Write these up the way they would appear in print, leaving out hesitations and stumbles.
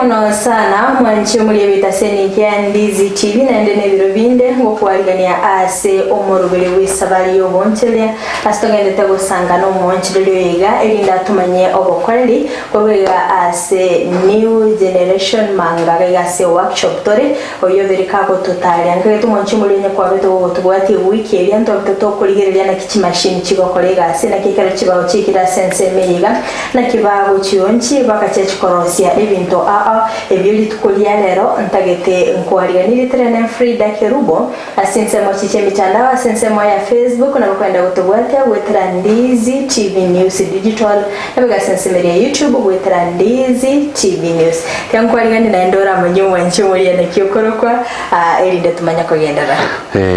mono sana mwanchi muri bitaseni kyandizi TV nende nebiro binde ngokwarigania ase omorubere wisabari yobontele astogende tegosanga no mwanchiriro yiga elinda tumanye obokoreri kwega ase new generation manga gase workshop tore oyo verikako totali angeto mwanchi muri nyakwa beto tubwati wiki elianto beto kurigereria na kichi machine chigokorega ase na kikaro chibaho chikira sense meyiga na kibaho chionchi bakachechi korosia ebinto ebyo tukolia lero ntagete nkwariga nilitrene Frida Kerubo asense mochiche mitandao asense ya Facebook na kwenda gutubwata Wetrandizi TV News Digital na bega sense ya YouTube Wetrandizi TV News yankwariga ndora manyumwa nchumuri ya kiyokorokwa elinde tumanya kugendera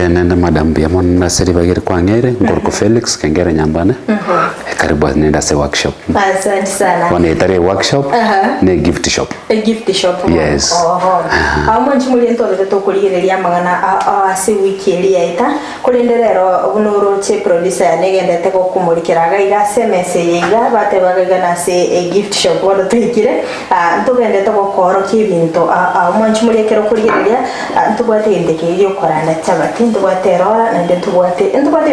nenda madam bia mona seri bagere kwangere ngorko Felix kengere nyambane karibu nenda se workshop asante sana wanetare workshop ne gift shop gift shop yes mwanchi muri ntore tokurigereria magana ase wiki eliaita kulenderero bunoro che producer negendete ko kumurikiraga igase message yiga batebaga na se gift shop wado twikire ntogendete ko koro kibinto mwanchi muri ekero kurigereria ntubwate indeke yo korana cyabati ntubwate rora nende ntubwate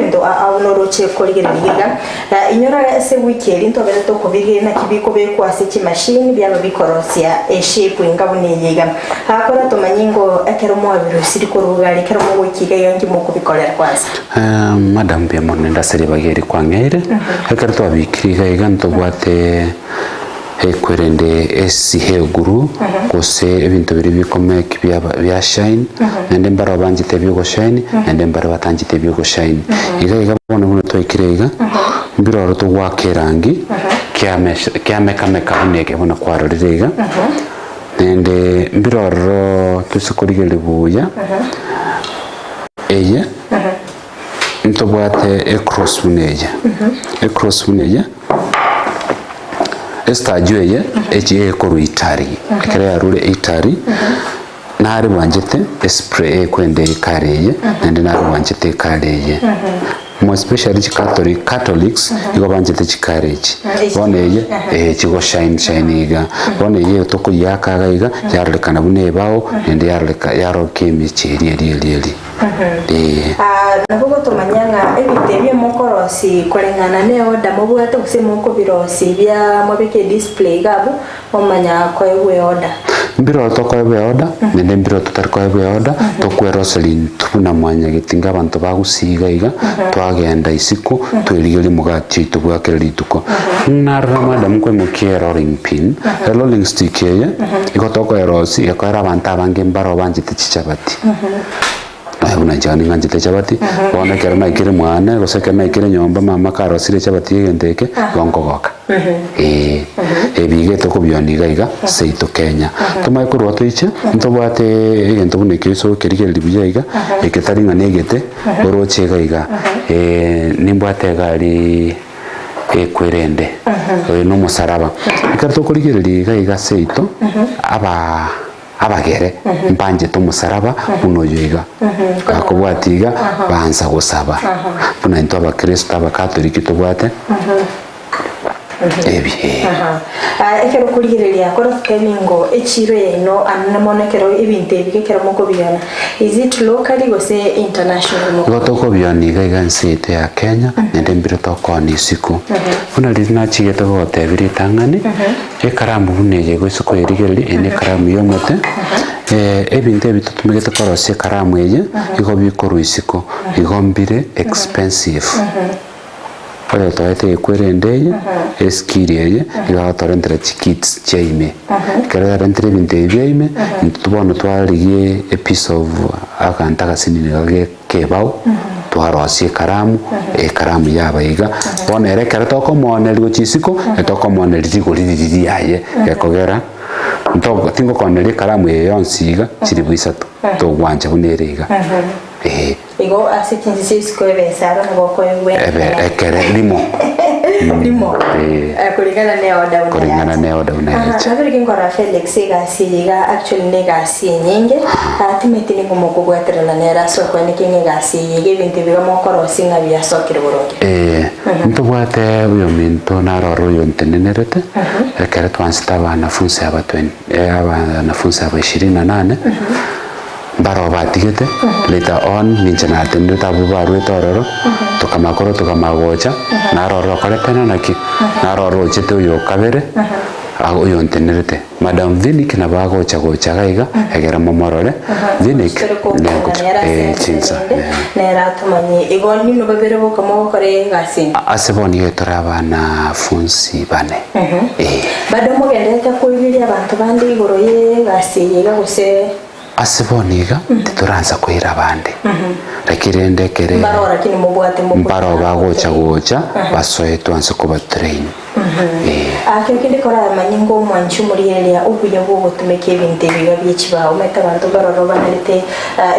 binto bunoro che kurigereria inyora se wiki eli ntogende to kubige na kibiko be kwase chi machine byaba bikorosia shape ingabune yiga hakora tomanyingo ekero mo abirusiri korugari kero mo wikiga yangi mo kubikorera kwaza madam bia monenda seri bageri kwangere ekero to abikiriga iganto bwate ekwerende esihe guru kose ebintu biri bikome bya shine nende mbara banjite byo shine nende mbara batanjite byo shine iga bona buno to ikirega mbiro to wakerangi kiameka uneke bona kwarorega nende mbiroro tusikurigele buya eye ntobwate cross muneya estajuye eje koruitari kare arure itari nari banjete spray kwende kareye nende nari banjete kareye mo especially Catholics igo banjete chikareji boneye chigo shine iga boneye toko yakaga iga yarlekana bune bawo nende yaroke micheri eli nabugo tomanyanga ebitebye mokorosi kolengana ne order mobwate kusema ko birosi bya mobeke display gabo omanya ko ewe order mbiro toko ewe order nende mbiro tutariko ewe order toko Roselyn tuna mwanya gitinga abantu bagusiga iga twagenda isiko twirigeli mugati tubwakera lituko narra madam ko mukiera ring pin rolling stick ye igotoko erosi yakora abantu abange mbaro banjite chichabati una jani nganjite chabati bona kera na ikire mwana goseka na ikire nyomba mama karosire chabati yendeke gongogoka ebige to kubyoniga iga seito Kenya tuma ikurwa twiche ntobwate egento buneke so kerigeli biyiga eketari nganegete orochega iga nimbwate gali ekwerende no musaraba ikato kurigereria iga seito abagere mbanje to musaraba uno yiga akobwatiga banza gusaba buna into abakristo abakatoliki tobwate ekero kurigereria kora kemingo echiro eno anamonekero ebintu ebikekero moko biyana is it locally gose international moko gotoko biyani gansite ya Kenya nende mbiro toko ni siku buna lina chigete gotebiri tangane ekaramu buneye gosiko erigeli ene karamu yomote ebintu ebitutumegete korosie karamu eye igo bikoro isiko igombire expensive oyo toete ekwerendeye eskiriye iga torentera chikits chaime kera rentere binte byaime ntubona twarigie a piece of akanta kasinine kebao twarosie karamu karamu yabayiga bona erekera toko mone ligo chisiko etoko mone ligo liriri yaye yakogera ntoko tingo konere karamu yonsiga chiri bwisatu to gwanja bunerega igo asitinzi siko ebesaro naboko ewe ekere limo limo kulingana ne order una kulingana ne order unayacha nabiri kinkora Felix igasiga actually ne gasi nyingi atimeti ni ngomoko gweterana nera so kwani kinge gasi yige bintu bigamo korosinga bya sokire boroge ntubwate uyo minto naroro uyo ntenenerete rekere twansita wanafunzi aba 20 wanafunzi aba 28 baro batigete later on ninjana tendo tabu baru tororo tukamakoro tukamagocha naroro kale pena naki naroro chete uyo kabere uyo ntenerete madam Vinik na bagocha gocha gaiga egera momorore Vinik chinsa nera tumanye igoni no babere bokamo kore gasi aseboni yetora bana funsi bane bado mugendete kuyiria abantu bandi igoro ye gasi yiga guse asiboniga turanza kwira bande rekirende kere barora kini mubwate mbaro bagocha basoye twanze kuba train akindi kora manyingo mwanchu muriyelia ubuye bwo gutumeke ibintu biga byikibaho meta abantu baroro banarite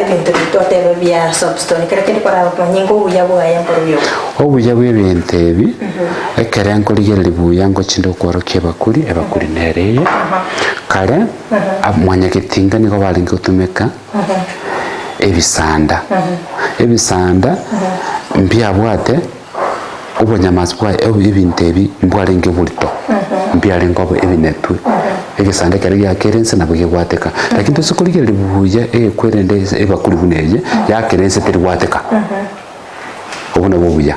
ibintu bitotebe bya substone kare kindi kora manyingo ubuye bwo ayamboro obuye bw'ebintu ebi ekere nkorigerera buya ngo chindo kworoke bakuri nereye kare amwanya kitinga niko balinga gutumeka ebisanda mbya bwate ubonyamaswa ebintu ebi mbware ngebulito mbyare ngobo ebinetwe egisande kare ya kerense nabwe gwateka lakini tusikurigerera buya ekwerende ebakuri buneye ya kerense teri gwateka obuna bobuya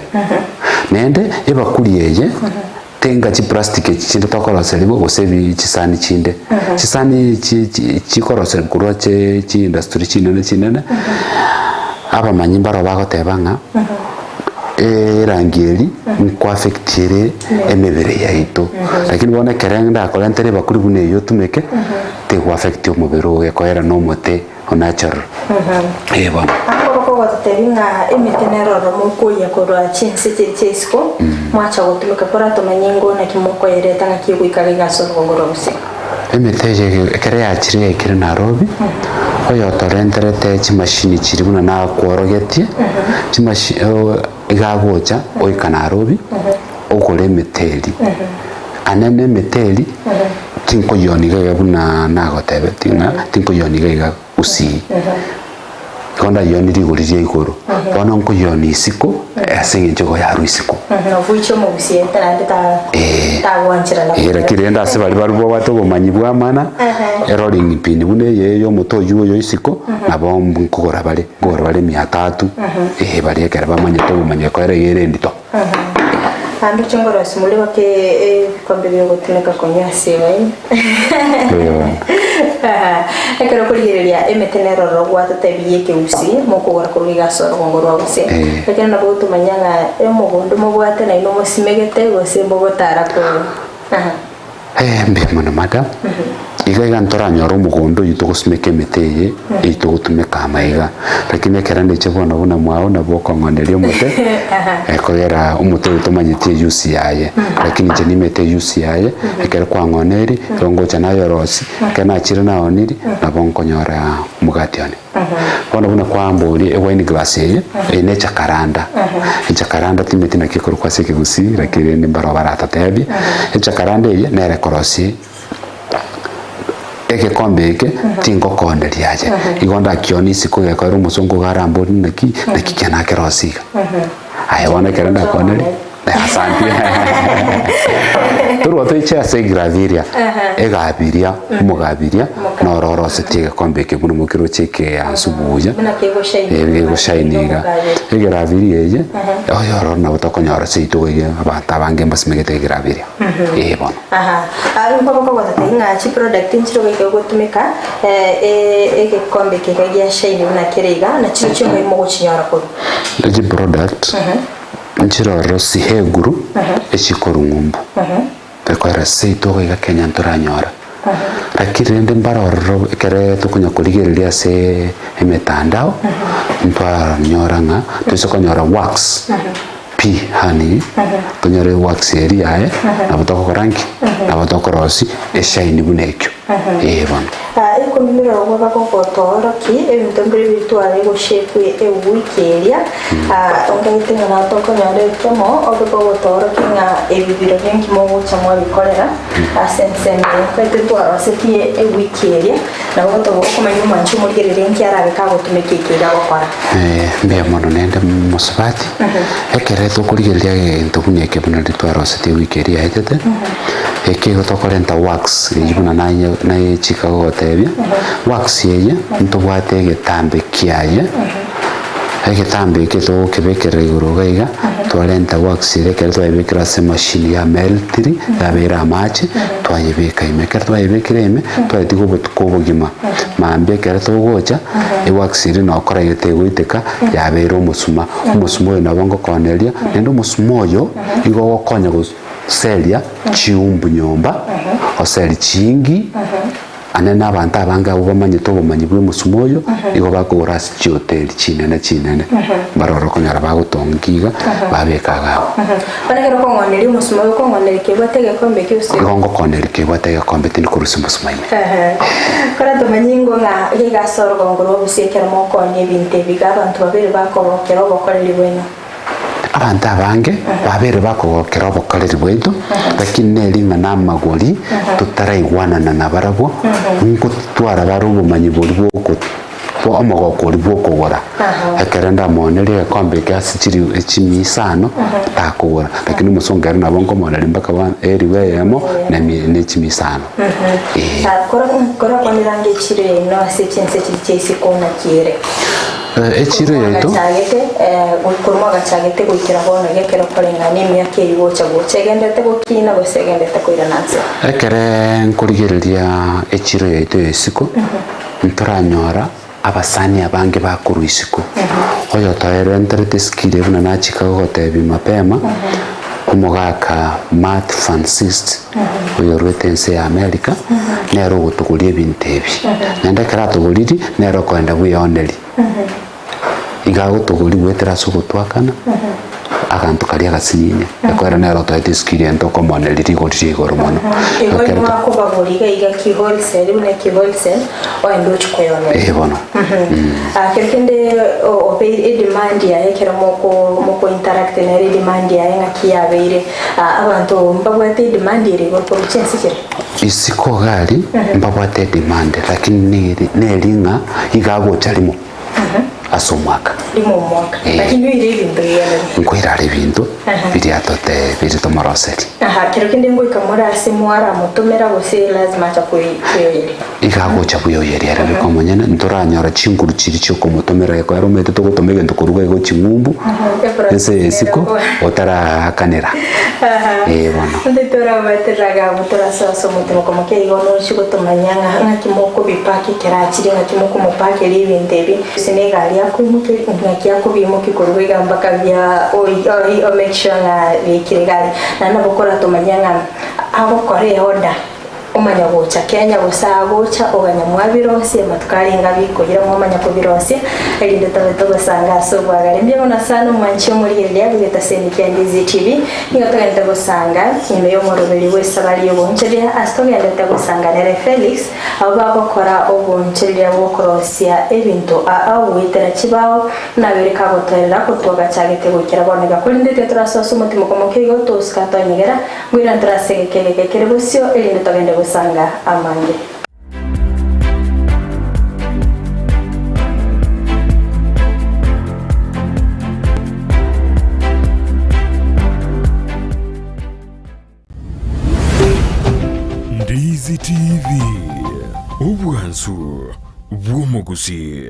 nende ebakuriye tenga chi plastic chinde tokoroseri bo gosebi chisani chinde chisani chikoroseri kuroche chi industry chinene aba manyimbaro bagotebanga rangeri kwa affectire emebere yaito lakini bona kerenda akola ntere bakuri bune yo tumeke te kwa affect omubero ekoera no mote natural bona wateringa imitenero romoko yakora chinse chesko mwacha gutumika kora tomanyingo na kimoko yereta na kigwikari gasoro ngorobuse emiteje kere yachire kire Nairobi oyo torenterete chimashini chiribuna na kworogetie chimashi igagocha oika Nairobi okore meteli anene meteli tinko yoniga yabuna nagotebe tinko yoniga iga usi konda yoni riguriye igoro bona nko yoni isiko asinge njogo ya ruisiko vuicho mu busieta ndeta tagwanchira na kirenda se bali barubo batogo manyibwa mana rolling pin bune yeyo moto yuyo isiko nabo nkogora bale ngora bale 300 bali ekera bamanye to bamanye ko ere yere ndito ando chongoro simule wake kombe byo gutuneka konyasi we ekero kurigereria emetenero rogwa tatebiye ke usi mokogora kuruga soro ngoro wose ekero nabo tumanyanga emogondo mobwate na ino mosimegete gose mbogotara ko mbe mona madam iga ntora nyoro mugondo yito gusumeke meteye yito gutumeka amaiga lakini kerande chebona buna mwao na boko ngonerio mote ekogera umuto utomanyite UCI yaye lakini je nimete UCI yaye ekere kwa ngoneri rongocha nayo rosi kana chira na oniri na bonko nyora mugatione bona buna kwa mbori wine glass ye ene chakaranda chakaranda timeti na kikuru kwa seke gusi lakini ni barabara tatebi chakaranda ye nere korosi eke kombeke tingo konde liaje igonda kioni siku ya kwa rumusongo garambo naki nakikena kerosika aya wana keranda konde asante turu watu icha se graviria egabiria mugabiria no roro setige kombeke bunu mukiro cheke asubuya ego shainiga egraviria ye oyo roro na butokonyora seito ye abata bange basimegete graviria bona ari mpoko kwa tatinga chi product nchiro ke gutumika eke kombeke kagia shaini na kerega na chiro chimwe mo guchinyara ko ji product nchiro rosi heguru echikoro ngumbu ekora seito ga Kenya ntoranyora rakirende mbaroro kere tukunya kurigereria se emetandao ntwa nyoranga tusokonyora wax pi hani tonyore wax area na butoko rangi na butoko rosi eshaini bunekyo bono ikumimira ogwa bakogotoroki ebintu mbere bitware goshepwe ewikeria ongaitenga na tokonyore tomo ogogotoroki nga ebibiro byenki mogucha mwabikorera asenseme kwete twarasetiye ewikeria na goto okumanya omanchi omurigerere nkiara bikagotumikikira gokora mbea mono nende musubati ekere tokurigeria egento bunyeke buna ritwarasetiye ewikeria etete ekego tokorenta wax yibuna naye Chicago gotebia wax yeye ntobwate getambe kiaye egetambe keto kebekera iguru gaiga twarenta wax rekera twabekera se machine ya meltri yabera amache twayebeka imekera twayebekera ime twatigo butukobugima mambe kera togocha wax iri no kora yete gwiteka yabera omusuma oyo nabongo konelia nendo omusuma oyo igo gokonya seria chiumbu nyomba oseri chingi anena abantu abanga ubamanye to bumanyi bwe musumoyo igo bakora si hotel chinene baroro konyara bagutongiga babekaga banagero kongoneri musumoyo kongoneri kebwatege kombe kyose gongo koneri kebwatege kombe tini kurusi musumayi kora tomanyingo nga giga sorgo ngoro busekera moko ni binte biga abantu babiri bakobokera obokoreri bweno abantu abange babere bakogokera obokoreri bwetu lakini nelinga namagori tutaraigwanana na barabo nko twara baro obumanyi bori bwoko omogokori bwokogora ekere ndamonere ekombe gyasichiri echimisano takogora lakini omusongari nabo nkomoneri mpaka eriwe yamo nechimisano kora kwamirange chire no asechense chisikona kiere echiro yaito kuruma gachagete gwikira bono gekero korenga n'imyaka irigocha gochegendete gokina gosegendete koirananse ekere nkurigereria echiro yaito esiko ntoranyora abasani abange bakuru isiko oyo taere enterete skile buna na Chicago gotebi mapema omogaka Matt Francis oyo rwetense ya America nero gutuguria ebintu ebi nende kera tuguriri nero kwenda buyoneri igago tuguri gwetera sugutwakana akantu kali agasinine yakwera nero twete skili ento komoneri rigorire igoro mono ekero bakobagoriga iga ki wholesale une ki wholesale oendo chikoyone bono akerkende obe demand ya ekero moko interact na demand ya ngaki yabeire abantu mbabwate demand iri gorko bichensikire isiko gali mbabwate demand lakini neringa igago charimo asomwaka limo mwaka lakini iri ibintu yele nkwira ibintu biri atote biri tomoroseri kero kende ngo ikamora ase mwara mutomera gose lazima cha kuyoyeri igago cha buyoyeri ara bikomonyene ntoranyora chinguru chiri cyo kumutomera yako yaromete to gutomega ndokuruga ego chingumbu ese siko otara kanera bono ndetora bateraga mutora saso mutemo komake igono shigotomanyanga ngakimoko bipaki kerachiri ngakimoko mupake libindebi senegali yakumuke ngakia kubimo kikuruga mpaka bya o make sure na bikirigali na nabokora tomanyanga abo kore oda omanya gocha Kenya gosa gocha oganya mwabirose matukaringa bikogira mwamanya kubirose elinde tabeto gosanga sobwagare mbye na sana manchi muri ya bigeta seni Kendizi TV ingotagenda gosanga nyime yo morobeli wese bali yoboncheria astogenda tagosanga nere Felix abo bakora oboncheria bokorosia ebintu au witera chibao na bereka gotera kutoga chagete gukira bonega kulinde tetrasoso mutimo komoke gotoska tonyigera gwira ntrase keke bosio elinde tagenda sanga amange Ndizi TV obwansu bwomugusi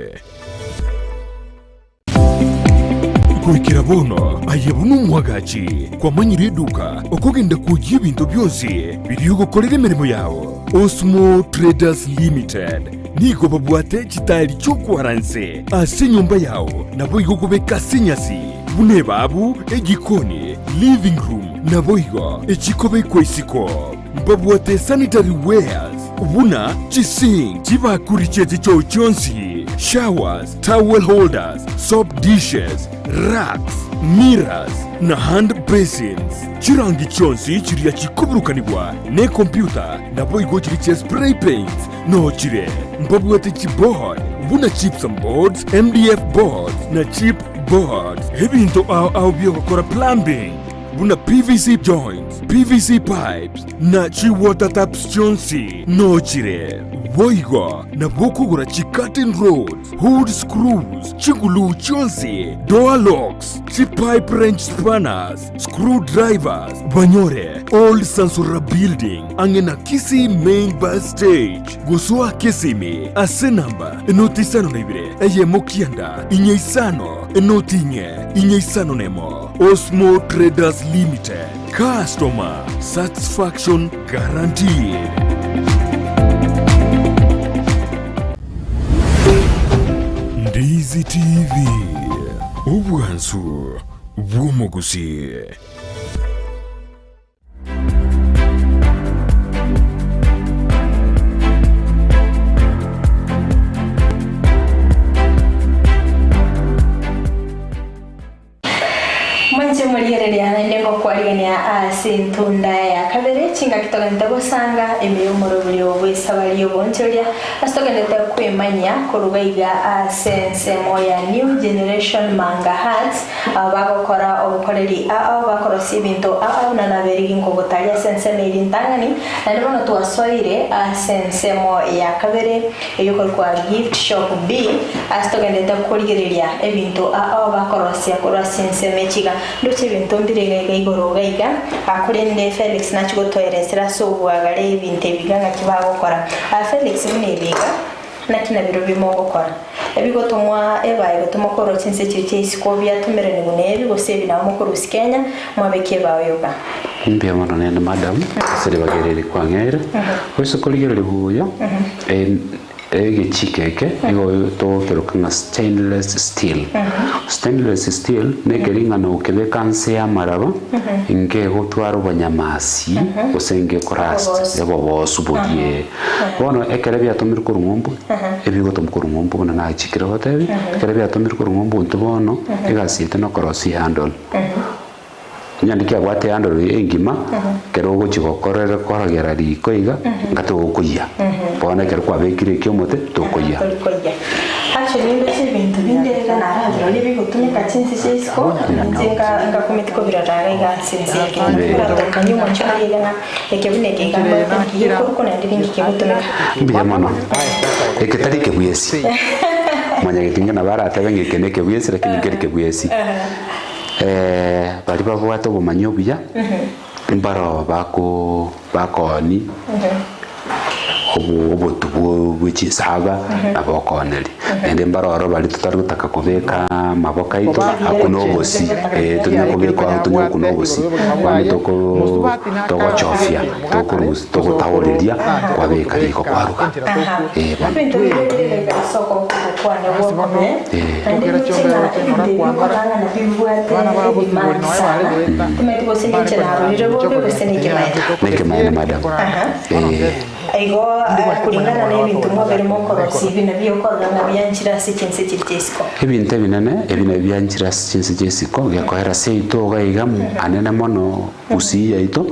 kwikira bono ayebunu mwagachi kwa manyire duka okogenda kujia bintu byose biriyo gukorera imirimo yawo Osmo Traders Limited nigo babwate chitali chokwaranse ase nyumba yawo nabo igokubeka sinyasi bune babu egikoni living room nabo igo echikobe kwesiko babwate sanitary wares buna chising chibakuri chezi cho chonsi showers, towel holders, soap dishes, racks, mirrors na hand basins. Chirangi chonsi chiria chikuburukanibwa ne computer na boigo chiriche spray paints no chire mpabwate chiboard buna gypsum boards, MDF boards na chip boards. Hebinto au biokora plumbing buna PVC joints, PVC pipes na chi water taps chonsi no chire boigo na bokugura chi curtain rods, hood screws, chigulu chonsi, door locks, chi pipe wrench spanners, screwdrivers, banyore old Sansura building angena Kisi main bus stage gusua Kisimi ase namba enotisano naibire eye mokianda inyeisano enotinye inyeisano nemo Osmo Traders Limited. Customer satisfaction guaranteed. Ndizi TV. Ubwansu bw'omugusi. Mwenje muliereria nengo kwaligania ase ntunda ya kabere chinga kitogenda gusanga emiyomoro buli obwisabali obonchoria astogendete kwemanya kurugaiga sense moya new generation manga hats abagokora obukoreri abakorosi bintu na naberi ngo gutalia sense made ntangani nalibono twasoire sense mo ya kabere eyokorwa gift shop B astogendete kurigereria ebintu abakorosi akora sense mechiga ndoche bintu ndirega igoro gaiga akurende Felix nachigotoeresera so bwagare ibintu biganga kibagokora Felix binebiga nakina biro bimogokora ebigotomwa ebaye gotoma koro chinse chichisi ko byatumere ni bunebi gosebi na mukuru Kenya mwabeke bayoga mbia mono ne madam sere bagerere kwangere kwiso kuligerere buyo chikeke igo to kerokanga stainless steel stainless steel ne keringa no kebe kanse amaraba inge gotwaro banyamasi osenge korast yabo bosubodie bono ekere bya tomir kurumombo ebigo tom kurumombo na chikira hotebi ekere bya tomir kurumombo ntobono igasite no korosi handle nyandike gwate handle engima kero gochigokorera koragera rikoiga ngato okuya bona kero kwa bekire kyomote tokoya actually ndo bintu bindega na radio libi gutumika chinsi chisko nzinga ngakomitiko biraraga igatsinzi yakanyuma chali gana ekebineke gamba yiko na ndibingi kebutumika mbia mama eketari kebuyesi manya gitinga na bara atebenge keneke buyesi lakini kereke buyesi bari babwato bumanyo buya imbaro bakoni obutubu bw'ikisaba abokoneri ende mbaro bari tutari gutaka kubeka maboka ito akunobosi tunya kubeka tunya kunobosi kwani togochofia togotawoliria kwabeka iko kwaruka bintu bibere soko kwa ne wokome ende china bibwate tumetiko sinche na riro bobe besenike maida madam aigo kulingana na ebintu mwabere mokorosi bina byokorwa na byanchira sichinse chirisiko ebintu ebina byanchira sichinse chirisiko gyakohera seito gaiga anene mono usiya ito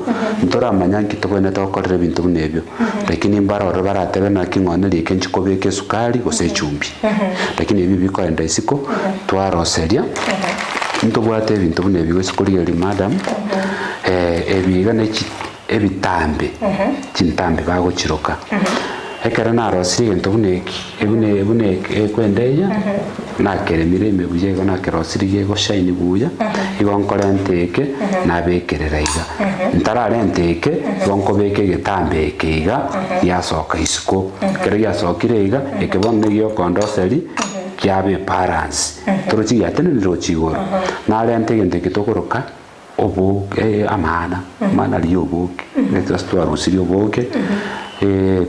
ntora manyanki tokone tokorera ebintu bunebyo lakini mbara ore baratebe na king'oneri kenchi kobeke sukari gose chumbi lakini ebi bikoenda isiko twaroseria ntobwate ebintu bunebyo gosikorigeri madam ebiga neki ebitambe chintambe bagochiroka ekera narosiri gento buneki ekwendeya nakeremire emebuye igo nakerosiri gego shine buya igo nkore nteke nabekerera iga ntarare nteke igo nkobeke egetambe ekeiga yasoka isiko kero yasokire iga ekebono giokondoseri kiabe balance torochi yateneniro chigoro nare nteke nteke tokoroka obo amana liyoboke netastwa rusiri oboke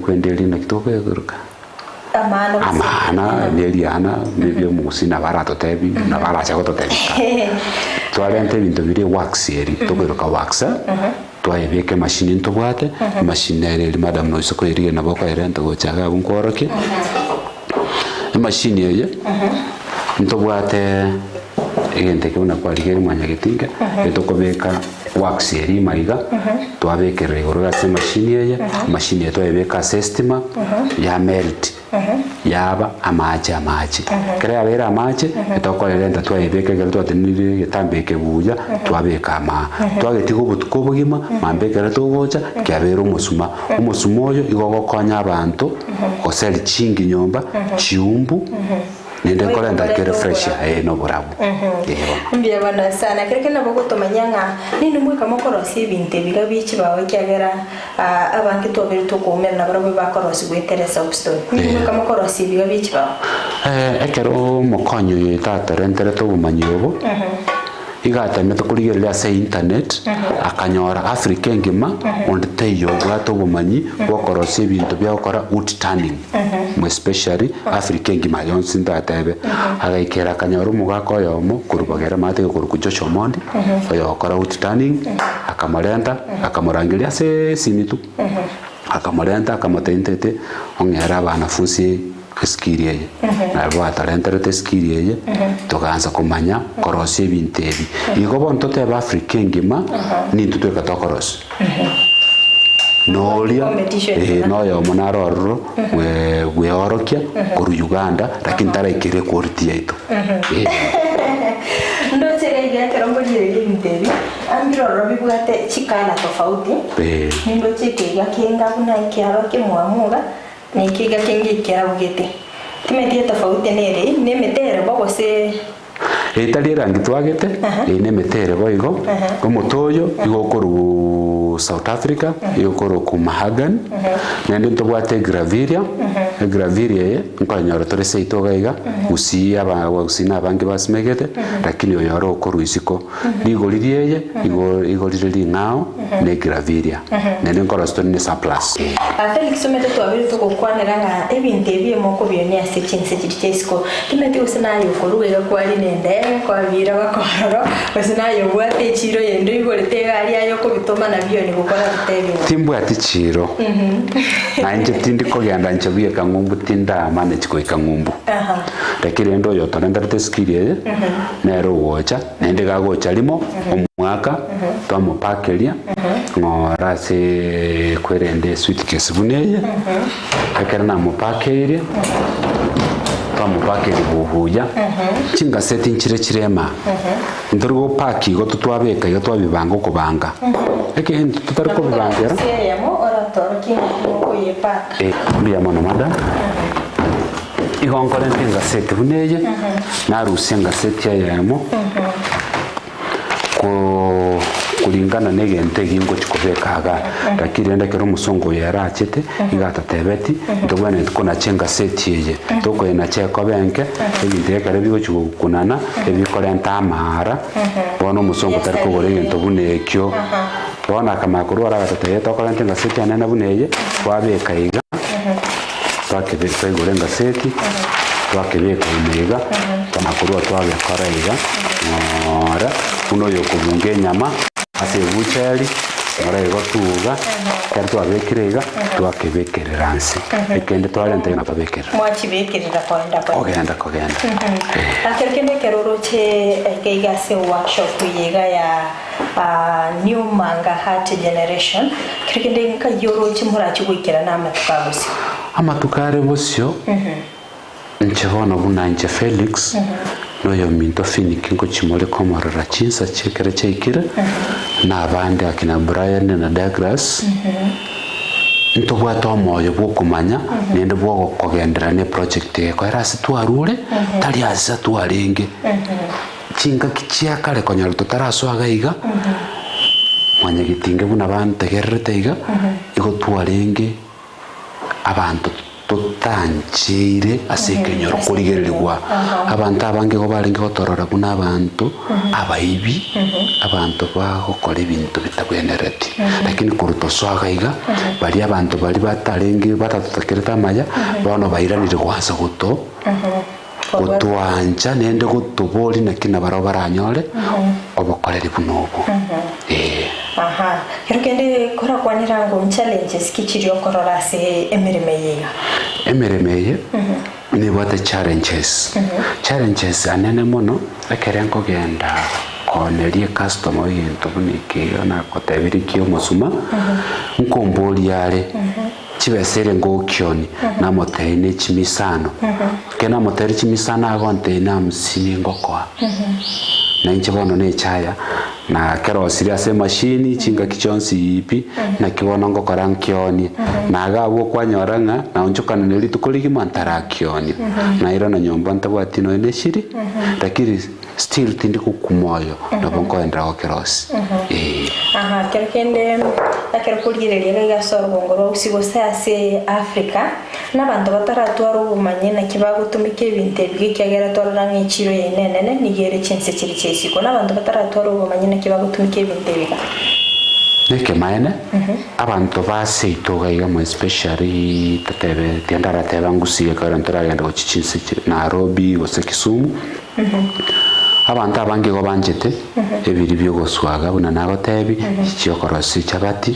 kwendeli na kitoke kuruka amana neliana nebyo musi na barato tebi na baracha gototebika twalente bintu biri wax eri tokeruka wax twayebeke machine ntobwate machine eri madam no isoko eri na boko eri ntogochaga bunkoroke machine eye ntobwate egente kiuna kwaligeri mwanya gitinga etokobeka wax eri maiga twabekera igoro gase machine eye machine eto ebeka system ya melt yaba amache kera abera amache etokorera nda twabeke gero twatenire gitambeke buya twabeka ama twagetigo butuko bugima mambekera togocha kyabera umusuma oyo igogokonya abantu oseli chingi nyomba chiumbu nende kora ndakere fresh no burabu mbia bana sana kireke nabo gutomanyanga nini mweka mokorosi ibinte biga bichi bawe kyagera abange tobere tukomera na barabo bakorosi gweteresa obstone nini mweka mokorosi biga bichi bawe ekero mokonyo yeta rentere to bumanyobo igatemete kurigeria se internet akanyora Africa ngima onditeyo bwato bumanyi bokorosi ibintu bya gukora wood turning mo especially Africa ngima yonse ndatebe agaikera akanyora umugako yomo kurubagera mate kurukujocho mondi oyo gukora wood turning akamorenda akamorangiria se simitu akamorenda akamotentete ongera abanafunzi skill yeye na bwatarenterete skill yeye tukaanza kumanya korosi ebintu ebi igo bonto teba Africa ngima nintu tweka tokorosi nolia noyo monaroro we orokia kuru Uganda lakini taraikire quality yetu ndo serege kerombo jirege mtebi ambiro robi bwate chikana tofauti ndo chike yakinga kuna ikiaro kimwamuga nikiga kingi kera bugete timetie tofauti nere nemetere bogo se etali rangi twagete nemetere boigo omotoyo igokuru South Africa igokuru ku Mahagan nende ntobwate graviria graviria nkanyora tore seito gaiga usi aba usina abange basmegete lakini oyoro okuru isiko ligolirie igolire ngao ne graviria nende nkora stone ne surplus Felix somete twabiri tukokwanira nga ebintu ebiye moko byone ase chinse chirisiko timete usina yokoruga kwali nende kwa bira bakororo usina yobwate chiro yendo igorete gari ayo ko bitoma na byo ni gukora bitebe timbu ati chiro nanje tindi ko yanda nchabiye kangumbu tinda manage ko ikangumbu lakini ndo yo tonenda skill nero wocha nende gagocha limo omwaka twamupakelia ngora se kwerende suitcase buneye akera na mupakelia twamupakelia buhuya chinga seti nchire chirema ndorgo paki go tutwabeka yo twabibanga kubanga eke tutariko bibangera seremo ora torki ko yepa bia mono mada igonkore ntinga seti buneye na rusenga seti yayemo ko kulingana negente gingo chikobekaga lakini enda kero musongo yarachete igata tebeti ndobane kona chenga seti yeye toko ina cheko benke ebinde kare bigo chukunana ebikore ntamara bono musongo tariko gorege ntobune ekyo bona kama kurora gatete toko ntenga seti anana buneye kwabeka iga twakebeka igorenga seti twakebeka imega tamakuru twabekora iga ora uno yokubunge nyama ase buchari ora igotuga kandi abekirega twakebekerera nsi ekende twalente na babekera mwachibekerera kwenda kogenda akerkende keroroche keiga se workshop yega ya new manga heart generation kerkende nka yoroche murachi gwikira na matukabusi amatukare bosyo nchebona bunanje Felix noyo minto finiki ngo chimole komorera chinsa chekere chekire na abandi akina Brian na Douglas ntobwata omoyo bwokumanya nende bwo kogendera ne project yeko erasi twarure tali asa twarenge chinga kichia kale konyalo tutaraswaga iga mwanya gitinge buna bantegererete iga igo twarenge abantu tutanchire asekenyoro kurigererwa abantu abange go baringe gotorora buna abantu abaibi abantu bagokora ibintu bitabwenereti lakini kuruto swagaiga bali abantu bali batarenge batatutekereta amaya bano bairanire gwanza guto gutwanja nende gutubori nakina baro baranyore obokoreri bunobo Kerkende kora kwanira ngo challenges kichiri okorora se emeremeye emeremeye nibwate challenges anene mono ekere nkogenda konerie customer into bunike na kotebiri kio musuma nkombori yare chibesere ngokioni na moteine chimisano kena moteri chimisana agonte na msini ngokwa na inche bono ne chaya na kero serious machine chinga kichonsi ipi na kibono ngokora nkioni na gawo kwanyoranga na unchukana neli tukoligi mantara kioni na ira na nyomba ntabwatino ene shiri lakini still tindi kukumoyo na bonko endra okeros aha kerkende akero kulireria gasoro ngoro usigo sase Africa n'abantu bataratwara ubumanye na kibagutumike ibinte bwikagera torana n'iciro yenene nigere chense kiri cyesiko n'abantu bataratwara ubumanye na kibagutumike ibinte bika neke maene abantu baseito gaiga mo especially tatebe tiandara teba ngusiye karantora yanda gochichinse Nairobi gose Kisumu abantu abange go banjete ebiri byo goswaga buna nago tebi cyokorosi cyabati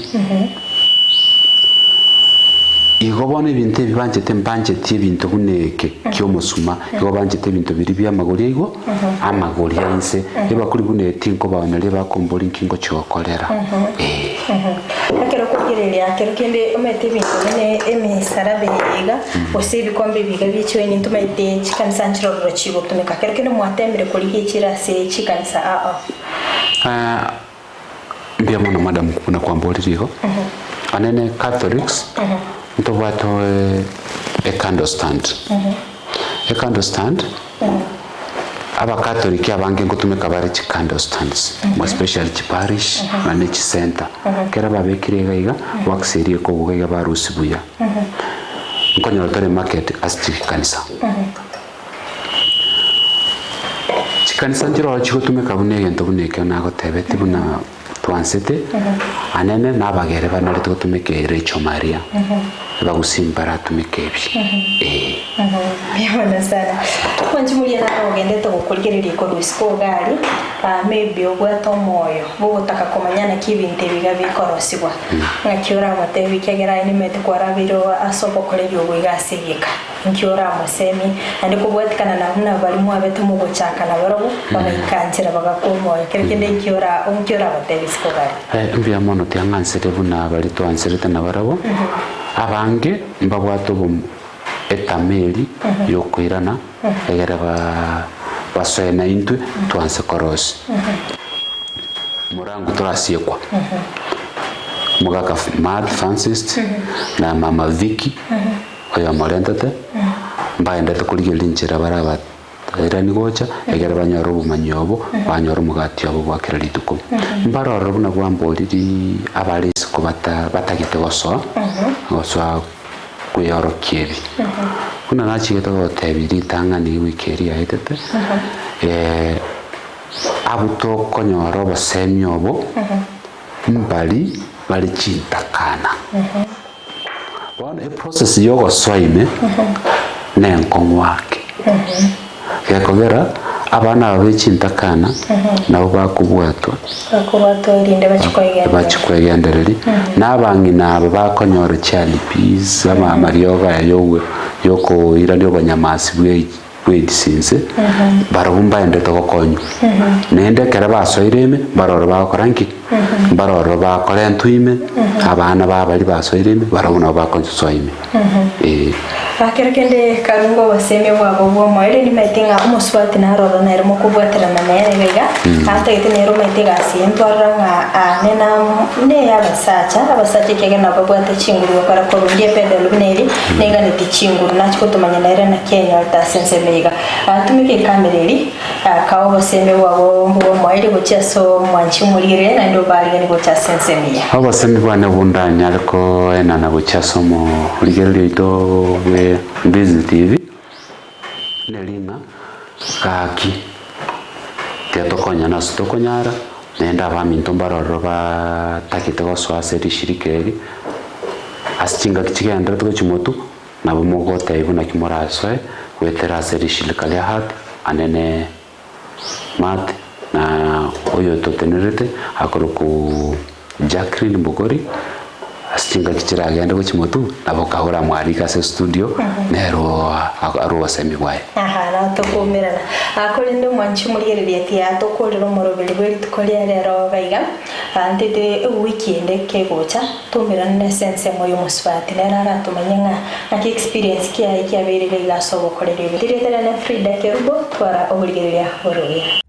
igobone binte bibanjete mbanjete ibintu buneke kyo musuma igobanjete ibintu biri bya magori igo amagori yanse eba kuri buneti nko baonere bakombora inkingo cyokorera akero kugireria akero kende omete ibintu bine emisara beriga ose bikombe biga bicyo ni ntumete chikansanchiro rochigo tumeka akero kende mwatembere kuri kicira se chikansa mbia mono madam kuna kwamboririgo anene Catholics ntobato a candle stand a candle stand aba Catholic abange ngotumeka bari chi candle stands especially chi parish na chi center kera babekire gaiga wakiserie ko gaiga barusibuya nkonyo tore market asti kanisa chi kanisa njiro chi gotumeka bunege ntobuneke na gotebeti buna twansete anene nabagere banari tutumeke Recho Maria bagusimbara tumekebi bibona sana kwanjumulia na ogende to gukurigirira ko rusiko gari maybe ogwato moyo bugutaka komanyana kibinte biga bikorosibwa ngakiora matebi kegera ni mete kwarabiro asobo koleyo bwigasigika nkiora musemi andi kubwatikana na huna bali mu abeto mu guchaka na barobo bagaikansira bagakomoyo kerekende nkiora matebi siko gari mbia mono tiangansere buna bali twansere na barabo abange mbabwato bum etameli yokwirana egera basena into twanse korosi murangu turasiekwa mugaka Mad Francis na mama Vicky oya morentete mbaenda tukulige linchira baraba era ni gocha egera banyoro bumanyobo banyoro mugati abo bwakira lituko mbaroro buna bwamboliri abalisi ko batagite goso kuyoro kiebi kuna nachigeta gotebiri tangani wikeri aitete abuto konyoro basemyobo mbali bali chintakana bona e process yogo soime nenkongwake yakogera abana babichintakana nabo bakubwato linde bachikwegendereri nabangi nabo bakonyora cyane pizza marioga yowe yoko iranyo banyamasi bwedisinze barumba ende tokokonyo nende kera basoireme baroro bakoranki baroro bakorentuime abana babali basoireme barabona bakonsoime akerekende karungo baseme bwabo bwo ere ni metinga umuswati na roro na ermo kubwatira na nere bega ante ite nero metiga sientwaranga nena ne abasacha kege na babwate chinguru para ko ndie pede lubneri nenga ne tichinguru na chiko tumanya na ere na Kenya alta sense mega tumike kamereri kawo baseme bwabo bwo ere gochaso mwanchi murire na ndo bali ni gocha sense mega abo baseme bwana bundanya ariko ena na gochaso mo ligero ito Busy TV nelima kaki teatokonya tokonyara nenda baminto mbaroro batakite goswaseri shirikeri asichinga kichigenda tugochimotu nabo mogote ibuna kimoraswe wetera seri shirikali hat anene mat na oyo totenerete akoroku Jacqueline Bogori astinga kichiragenda guchimotu nabo kahora mwarika se studio nero aro semi bwaye na tukumirana akorinde mwanchi murigereria ti atukurira umurubiri bwiri tukoria rero gaiga antete weekend kegocha tumirana sense moyo musfati nera aratumenya na experience kia ikabere gaiga sobo korera ibirire na Frida Kerubo twara oburigereria boroya.